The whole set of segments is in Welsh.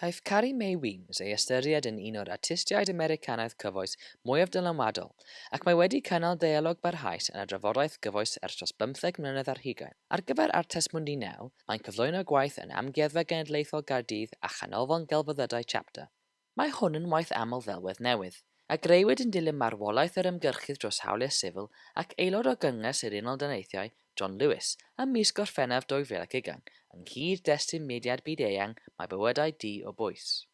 Caiff Carrie Weems ei ystyried yn un o'r artistiaid Americanaidd cyfoes mwyaf dylanwadol, ac mae wedi cynnal deialog barhaus yn y drafodaeth gyfoes ers dros 15 mlynedd ar hugain. Ar gyfer Artes Mundi Now, mae'n cyflwyno gwaith yn Amgueddfa Genedlaethol Gaerdydd a Chanolfan Gelfyddydau Chapter. Mae hwn yn waith aml ddelwedd newydd, a greuwyd yn dilyn marwolaeth yr ymgyrchydd dros hawliau sifil ac aelod o Gynges yr Unol Daleithiau, John Lewis, ym mis Gorffennaf 2020, yn cyd-destun mudiad byd-eang mae bywydau di o bwys.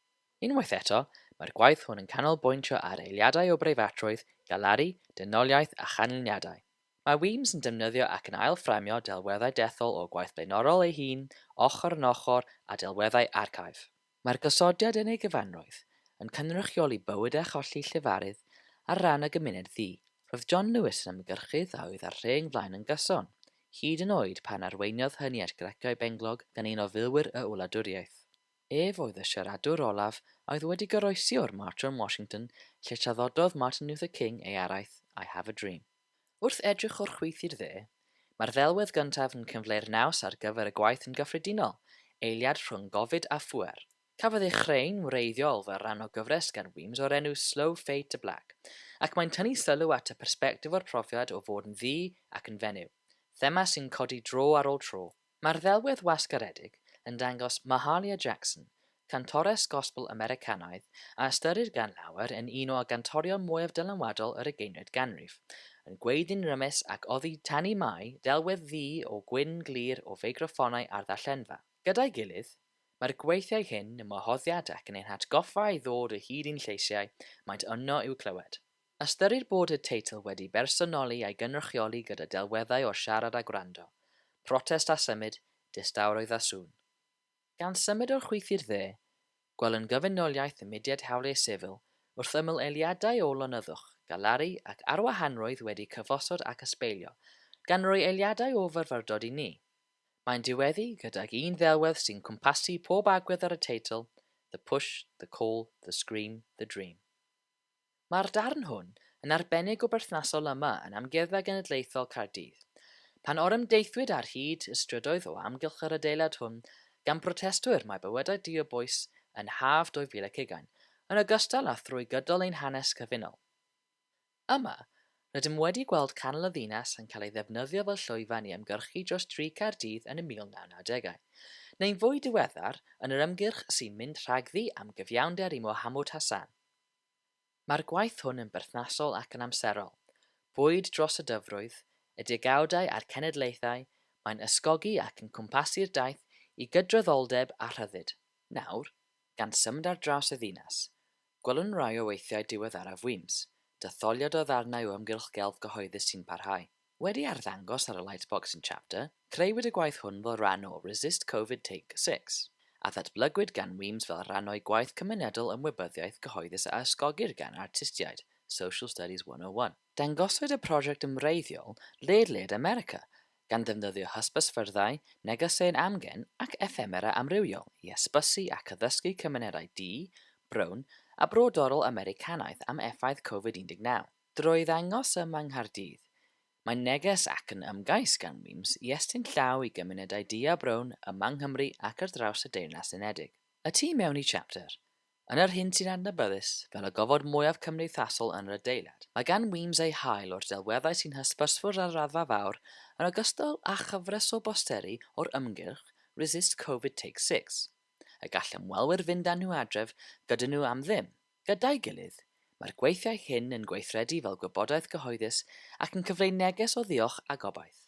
Unwaith eto, mae'r gwaith hwn yn canolbwyntio ar eiliadau o breifatrwydd, galaru, dynoliaeth a chanlyniadau. Mae Weems yn defnyddio ac yn ail-fframio delweddau dethol o gwaith blaenorol ei hun, ochr yn ochr a delweddau arcaif. Mae'r gosodiad yn ei gyfanrwydd yn cynrychioli bywydau cholli llefarydd ar ran y gymuned ddi. Roedd John Lewis yn ymgyrchydd a oedd ar rheng flaen yn gyson, hyd yn oed pan arweiniodd hynny at greciau benglog gan un o filwyr y wladwriaeth. Ef oedd y siaradwr olaf a oedd wedi goroesi o'r March on Washington lle traffododd Martin Luther King ei araith I Have a Dream. Wrth edrych o'r chwith i'r dde, mae'r ddelwedd gyntaf yn cyfleu'r naws ar gyfer y gwaith yn gyffredinol, eiliad rhwng gofid a phwer. Cafodd ei chreu'n wreiddiol fel rhan o gyfres gan Weems o'r enw Slow Fade to Black, ac mae'n tynnu sylw at y persbectif o'r profiad o fod yn ddi ac yn fenyw, thema sy'n codi dro ar ôl tro. Mae'r ddelwedd wasgaredig yn dangos Mahalia Jackson, cantores gospel Americanaidd a ystyrir gan lawer yn un o gantorion mwyaf dylanwadol yr 20yd ganrif, yn gweiddi'n rymus ac oddi tannu mai delwedd ddi o gwyn glir o feicrofonau ar ddarllenfa. Gyda'i gilydd, mae'r gweithiau hyn yn wahoddiad ac yn ein hatgoffa i ddod o hyd i'n lleisiau maent yno i'w clywed. Ystyrir bod y teitl wedi bersonoli a'i gynrychioli gyda delweddau o siarad a gwrando, protest a symud, distawrwydd a sŵn. Gan symud o'r chwith i'r dde, gwel yn gyfynoliaeth y mudiad hawliau sifil wrth ymyl eiliadau o lonyddwch, galaru ac arwahanrwydd wedi cyfosod ac ysbeilio, gan roi eiliadau o fyrfyrdod i ni. Mae'n diweddu gydag un ddelwedd sy'n cwmpasu pob agwedd ar y teitl, The Push, The Call, The Scream, The Dream. Mae'r darn hwn yn arbennig o berthnasol yma yn Amgueddfa Genedlaethol Caerdydd, pan orymdeithwyd ar hyd y strydoedd o amgylch yr adeilad hwn gan protestwyr mae bywydau di o bwys yn haf 2020, yn ogystal â thrwy gydol ein hanes cyfunol. Yma, rydym wedi gweld canol y ddinas yn cael ei ddefnyddio fel llwyfan i ymgyrchu dros dri Caerdydd yn y 1990au, neu'n fwy diweddar yn yr ymgyrch sy'n mynd rhagddi am gyfiawnder i Mohammed Hassan. Mae'r gwaith hwn yn berthnasol ac yn amserol, bwyd dros y dyfrwydd, y degawdau a'r cenedlaethau, mae'n ysgogi ac yn cwmpasu'r daith i gydraddoldeb a rhyddid. Nawr, gan symud ar draws y ddinas, gwelwn rai o weithiau diweddaraf Weems, detholiad o ddarnau o ymgyrch gelf gyhoeddus sy'n parhau. Wedi arddangos ar y Lightbox yn Chapter, creuwyd y gwaith hwn fel rhan o Resist Covid Take 6, a ddatblygwyd gan Weems fel rhan o'i gwaith cymunedol ymwybyddiaeth gyhoeddus a ysgogir gan artistiaid, Social Studies 101. Dangoswyd y prosiect ymreiddiol ledled America, gan ddefnyddio hysbysfyrddau, negeseuon amgen ac ephemera amrywiol i ysbysu ac addysgu cymunedau di, brown a brodorol Americanaidd am effaith Covid-19. Drwy ddangos yma yng Nghaerdydd, mae'n neges ac yn ymgais gan Weems i estyn llaw i gymunedau di a brown yma yng Nghymru ac ar draws y Deyrnas Unedig. Y tu mewn i Chapter, yn yr hyn sy'n adnabyddus fel y gofod mwyaf cymdeithasol yn yr adeilad, mae gan Weems ei hael o'r delweddau sy'n hysbysfwrdd ar raddfa fawr yn ogystal â chyfres o bosteri o'r ymgyrch Resist Covid Take 6. Y gall ymwelwyr fynd â nhw adref gyda nhw am ddim. Gyda'i gilydd, mae'r gweithiau hyn yn gweithredu fel gwybodaeth gyhoeddus ac yn cyfleu neges o ddiolch a gobaith.